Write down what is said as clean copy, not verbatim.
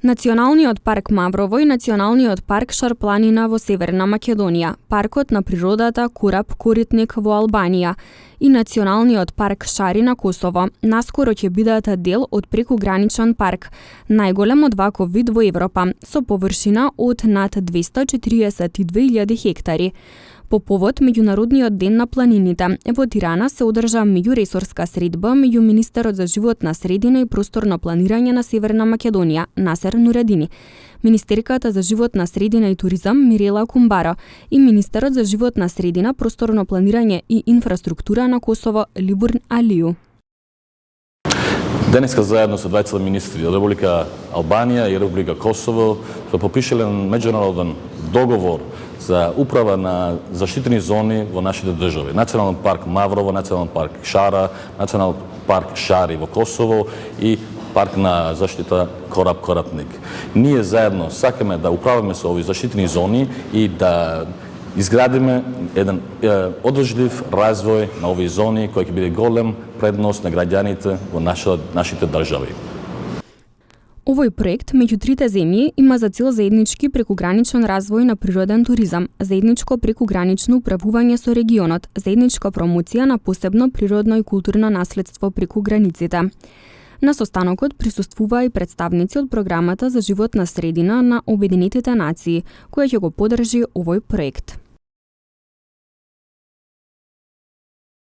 Националниот парк Маврово и Националниот парк Шар-планина во Северна Македонија, Паркот на природата Кураб-Коритник во Албанија и Националниот парк Шари на Косово наскоро ќе бидат дел од прекуграничен парк, најголем од ваков вид во Европа, со површина од над 242.000 хектари. По повод Меѓународниот ден на планините, во Тирана се одржа меѓуресорска средба меѓу министерот за животна средина и просторно планирање на Северна Македонија, Насер Нуредини, министерката за животна средина и туризам Мирела Кумбара и министерот за животна средина, просторно планирање и инфраструктура на Косово Либур Алију. Денеска заедно со двајца министри од Република Албанија и Република Косово сме подпишале меѓународен договор за управа на заштитени зони во нашите држави. Национален парк Маврово, Национален парк Шара, Национален парк Шари во Косово и парк на заштита Кораб-Корабник. Ние заедно сакаме да управаме со овие заштитени зони и да изградиме еден одржлив развој на овие зони кој ќе биде голем предност на граѓаните во нашите држави. Овој проект меѓу трите земји има за цел заеднички прекуграничен развој на природен туризам, заедничко прекугранично управување со регионот, заедничка промоција на посебно природно и културно наследство преку границите. На состанокот присуствуваа и представници од програмата за животна средина на Обединетите нации, која ќе го поддржи овој проект.